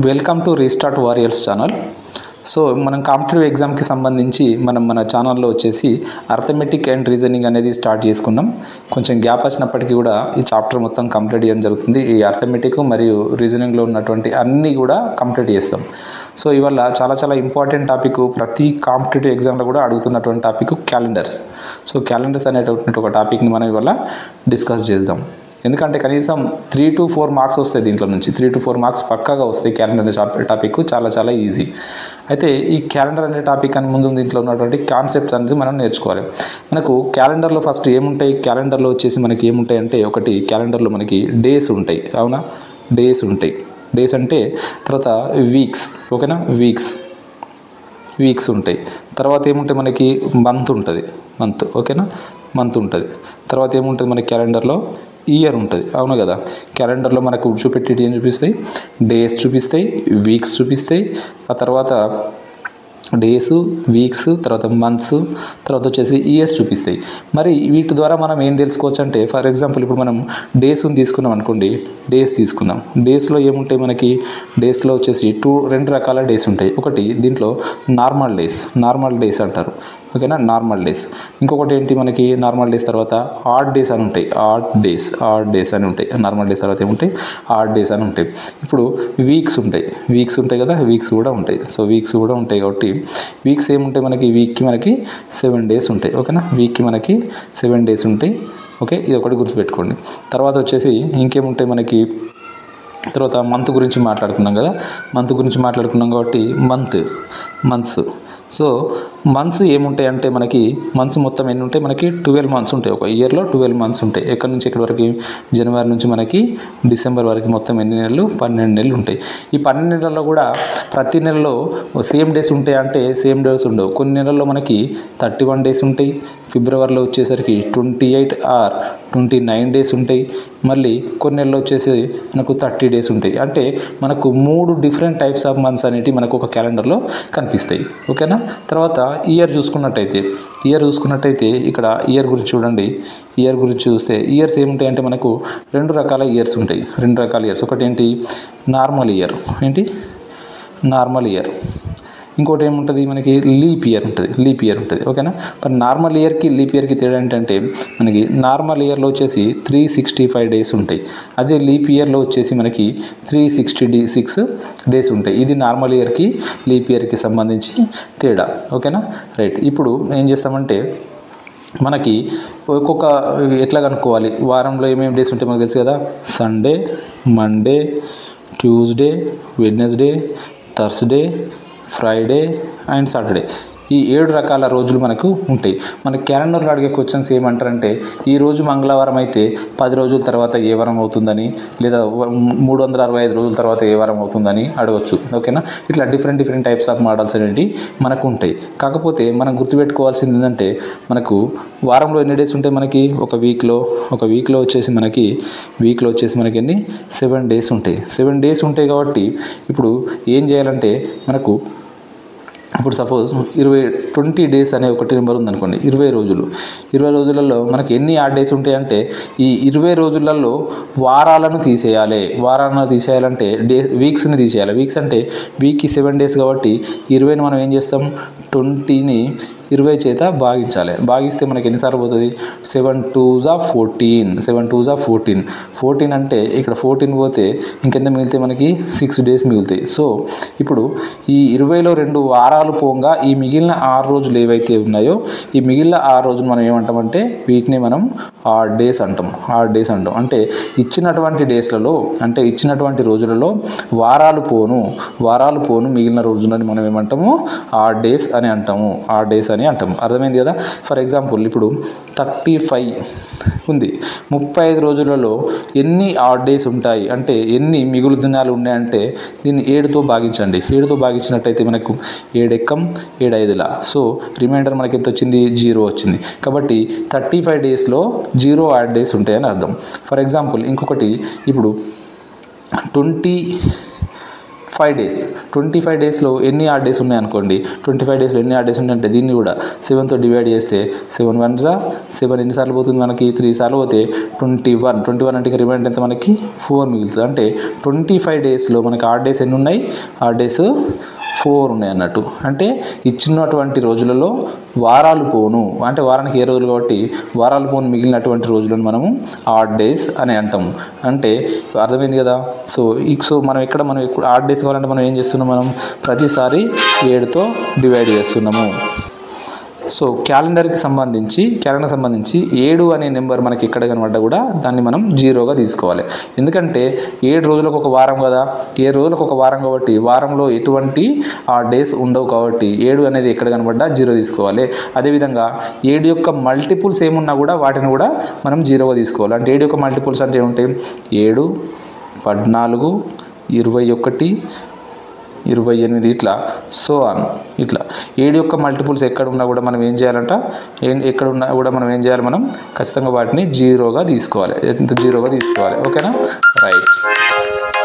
Welcome to restart warriors channel. So మనం competitive ఎగ్జామ్కి సంబంధించి మన ఛానల్లో వచ్చేసి అర్థమెటిక్ అండ్ రీజనింగ్ అనేది స్టార్ట్ చేసుకున్నాం. కొంచెం గ్యాప్ వచ్చినప్పటికీ కూడా ఈ చాప్టర్ మొత్తం కంప్లీట్ చేయడం జరుగుతుంది. ఈ అర్థమెటిక్ మరియు రీజనింగ్లో ఉన్నటువంటి అన్నీ కూడా కంప్లీట్ చేస్తాం. సో ఇవాళ చాలా ఇంపార్టెంట్ టాపిక్, ప్రతి కాంపిటేటివ్ ఎగ్జామ్లో కూడా అడుగుతున్నటువంటి టాపిక్ క్యాలెండర్స్. సో క్యాలెండర్స్ అనేటువంటి ఒక టాపిక్ని మనం ఇవాళ డిస్కస్ చేద్దాం. ఎందుకంటే కనీసం 3 to 4 మార్క్స్ వస్తాయి. దీంట్లో నుంచి 3 to 4 మార్క్స్ పక్కాగా వస్తాయి. క్యాలెండర్ టాపిక్ చాలా ఈజీ. అయితే ఈ క్యాలెండర్ అనే టాపిక్ అని ముందు దీంట్లో ఉన్నటువంటి కాన్సెప్ట్స్ అనేది మనం నేర్చుకోవాలి. మనకు క్యాలెండర్లో ఫస్ట్ ఏముంటాయి? క్యాలెండర్లో వచ్చేసి మనకి ఏముంటాయి అంటే, ఒకటి క్యాలెండర్లో మనకి డేస్ ఉంటాయి. అవునా, డేస్ ఉంటాయి. డేస్ అంటే తర్వాత వీక్స్, ఓకేనా, వీక్స్ ఉంటాయి. తర్వాత ఏముంటాయి మనకి మంత్ ఉంటుంది, ఓకేనా, మంత్ ఉంటుంది. తర్వాత ఏముంటుంది మనకి క్యాలెండర్లో? ఇయర్ ఉంటుంది. అవును కదా, క్యాలెండర్లో మనకు చూపెట్టేటి ఏం చూపిస్తాయి? డేస్ చూపిస్తాయి, వీక్స్ చూపిస్తాయి. ఆ తర్వాత డేస్, వీక్స్, తర్వాత మంత్స్, తర్వాత వచ్చేసి ఇయర్స్ చూపిస్తాయి. మరి వీటి ద్వారా మనం ఏం తెలుసుకోవచ్చు అంటే, ఫర్ ఎగ్జాంపుల్ ఇప్పుడు మనం డేస్ని తీసుకున్నాం అనుకోండి. డేస్ తీసుకుందాం. డేస్లో ఏముంటాయి మనకి? డేస్లో వచ్చేసి రెండు రకాల డేస్ ఉంటాయి. ఒకటి దీంట్లో నార్మల్ డేస్ అంటారు, ఓకేనా, నార్మల్ డేస్. ఇంకొకటి ఏంటి మనకి? నార్మల్ డేస్ తర్వాత ఆడ్ డేస్ అని ఉంటాయి. ఆడ్ డేస్ అని ఉంటాయి. నార్మల్ డేస్ తర్వాత ఏముంటాయి? ఆడ్ డేస్ అని ఉంటాయి. ఇప్పుడు వీక్స్ ఉంటాయి కదా, వీక్స్ కూడా ఉంటాయి. సో వీక్స్ కూడా ఉంటాయి కాబట్టి వీక్స్ ఏముంటాయి మనకి? వీక్కి మనకి 7 days ఉంటాయి, ఓకేనా. వీక్కి మనకి 7 days ఉంటాయి. ఓకే, ఇది ఒకటి గుర్తుపెట్టుకోండి. తర్వాత వచ్చేసి ఇంకేముంటాయి మనకి? తర్వాత మంత్ గురించి మాట్లాడుకున్నాం కదా, మంత్ గురించి మాట్లాడుకున్నాం కాబట్టి మంత్స్. సో మంత్స్ ఏముంటాయి అంటే మనకి మంత్స్ మొత్తం ఎన్ని ఉంటాయి మనకి? 12 months ఉంటాయి. ఒక ఇయర్లో 12 months ఉంటాయి. ఎక్కడి నుంచి ఎక్కడి వరకు? జనవరి నుంచి మనకి డిసెంబర్ వరకు మొత్తం ఎన్ని నెలలు? 12 నెలలు ఉంటాయి. ఈ 12 నెలల్లో కూడా ప్రతి నెలలో సేమ్ డేస్ ఉంటాయి అంటే సేమ్ డేస్ ఉండవు. కొన్ని నెలల్లో మనకి 31 days ఉంటాయి. ఫిబ్రవరిలో వచ్చేసరికి 28 or 29 days ఉంటాయి. మళ్ళీ కొన్ని నెలల్లో వచ్చేసి మనకు 30 days ఉంటాయి. అంటే మనకు 3 డిఫరెంట్ టైప్స్ ఆఫ్ మంత్స్ అనేవి మనకు ఒక క్యాలెండర్లో కనిపిస్తాయి, ఓకేనా. తర్వాత ఇయర్ చూసుకున్నట్టయితే ఇక్కడ ఇయర్ గురించి చూడండి. ఇయర్ గురించి చూస్తే ఇయర్స్ ఏముంటాయి అంటే మనకు 2 రకాల ఇయర్స్ ఉంటాయి. ఒకటి ఏంటి? Normal year. ఇంకోటి ఏముంటుంది మనకి? లీప్ ఇయర్ ఉంటుంది, ఓకేనా. మరి నార్మల్ ఇయర్కి లీప్ ఇయర్కి తేడా ఏంటంటే, మనకి నార్మల్ ఇయర్లో వచ్చేసి 365 days ఉంటాయి. అదే లీప్ ఇయర్లో వచ్చేసి మనకి 366 days ఉంటాయి. ఇది నార్మల్ ఇయర్కి లీప్ ఇయర్కి సంబంధించి తేడా, ఓకేనా. రైట్. ఇప్పుడు ఏం చేస్తామంటే, మనకి ఒక్కొక్క ఎట్లా కనుక్కోవాలి? వారంలో ఏమేమి డేస్ ఉంటాయి మనకు తెలుసు కదా. Sunday, Monday, Tuesday, Wednesday, Thursday, Friday and Saturday. ఈ 7 రకాల రోజులు మనకు ఉంటాయి. మన క్యాలెండర్లో అడిగే క్వశ్చన్స్ ఏమంటారంటే, ఈరోజు మంగళవారం అయితే 10 రోజుల తర్వాత ఏ వారం అవుతుందని, లేదా 365 రోజుల తర్వాత ఏ వారం అవుతుందని అడగచ్చు, ఓకేనా. ఇట్లా డిఫరెంట్ టైప్స్ ఆఫ్ మోడల్స్ అనేవి మనకు ఉంటాయి. కాకపోతే మనం గుర్తుపెట్టుకోవాల్సింది ఏంటంటే, మనకు వారంలో ఎన్ని డేస్ ఉంటాయి మనకి? ఒక వీక్లో వచ్చేసి మనకి ఎన్ని? 7 days ఉంటాయి. 7 days ఉంటాయి కాబట్టి ఇప్పుడు ఏం చేయాలంటే, మనకు ఇప్పుడు సపోజ్ 20 days అనే ఒకటి నెంబర్ ఉందనుకోండి. 20 రోజులలో మనకి ఎన్ని ఆడ్ డేస్ ఉంటాయంటే, ఈ 20 రోజులలో వారాలను తీసేయాలంటే వీక్స్ని తీసేయాలి. వీక్స్ అంటే వీక్కి 7 days కాబట్టి 20ని మనం ఏం చేస్తాం? 20ని 20 చేత భాగిస్తే మనకి ఎన్నిసార్లు పోతుంది? 7 2s are 14. 14 అంటే ఇక్కడ 14 పోతే ఇంకెంత మిగిలితే మనకి? 6 days మిగులుతాయి. సో ఇప్పుడు ఈ 20లో 2 వారాలు పోగా ఈ మిగిలిన 6 రోజులు ఏవైతే ఉన్నాయో, ఈ మిగిలిన 6 రోజులు మనం ఏమంటామంటే, వీటిని మనం ఆడ్ డేస్ అంటాం. అంటే ఇచ్చినటువంటి డేస్లలో, అంటే ఇచ్చినటువంటి రోజులలో వారాలు పోను మిగిలిన రోజులని మనం ఏమంటాము? ఆడ్ డేస్ అని అంటాము. అర్థమైంది కదా. ఫర్ ఎగ్జాంపుల్ ఇప్పుడు 35 ఉంది. 35 రోజులలో ఎన్ని ఆడ్ డేస్ ఉంటాయి అంటే, ఎన్ని మిగులు దినాలు ఉన్నాయంటే, దీన్ని 7తో భాగించండి. 7తో భాగించినట్టయితే మనకు 7 ఎక్కం 7 5ల. సో రిమైండర్ మనకి ఎంత వచ్చింది? 0 వచ్చింది. కాబట్టి 35 daysలో 0 ఆడ్ డేస్ ఉంటాయని అర్థం. ఫర్ ఎగ్జాంపుల్ ఇంకొకటి, ఇప్పుడు 5 డేస్. 25 డేస్లో ఎన్ని ఆడ్ డేస్ ఉన్నాయనుకోండి, 25 డేస్లో ఎన్ని ఆడ్ డేస్ ఉన్నాయంటే దీన్ని కూడా 7తో డివైడ్ చేస్తే 7 1 జా 7 ఎన్నిసార్లు పోతుంది మనకి, 3 సార్లు పోతే 21 అంటే రిమైండర్ ఎంత మనకి 4 మిగులుతుంది. అంటే 25 డేస్లో మనకి ఆడ్ డేస్ ఎన్ని ఉన్నాయి, ఆడ్ డేస్ 4 ఉన్నాయి అన్నట్టు. అంటే ఇచ్చినటువంటి రోజులలో వారాలు పోను, అంటే వారానికి ఏ రోజులు కాబట్టి వారాలు పోను మిగిలినటువంటి రోజులను మనము ఆడ్ డేస్ అని అంటాము. అంటే అర్థమైంది కదా. సో మనం ఆడ్ డేస్ కావాలంటే మనం ఏం చేస్తున్నాం, మనం ప్రతిసారి 7తో డివైడ్ చేస్తున్నాము. సో క్యాలెండర్కి సంబంధించి 7 అనే నెంబర్ మనకి ఎక్కడ కనబడ్డా కూడా దాన్ని మనం 0గా తీసుకోవాలి. ఎందుకంటే 7 రోజులకు ఒక వారం కదా, 7 రోజులకు ఒక వారం కాబట్టి వారంలో ఎటువంటి ఆ డేస్ ఉండవు కాబట్టి 7 అనేది ఎక్కడ కనబడ్డా 0 తీసుకోవాలి. అదేవిధంగా 7 యొక్క మల్టిపుల్స్ ఏమున్నా కూడా వాటిని కూడా మనం 0గా తీసుకోవాలి. అంటే 7 యొక్క మల్టిపుల్స్ అంటే ఏముంటాయి, 7 14 21 28 ఇట్లా సో ఆన్. ఇట్లా 7 యొక్క మల్టిపుల్స్ ఎక్కడ ఉన్నా కూడా మనం ఏం చేయాలంట, ఎక్కడ ఉన్నా కూడా మనం ఏం చేయాలి, మనం ఖచ్చితంగా వాటిని 0గా తీసుకోవాలి. 0గా తీసుకోవాలి. ఓకేనా, రైట్.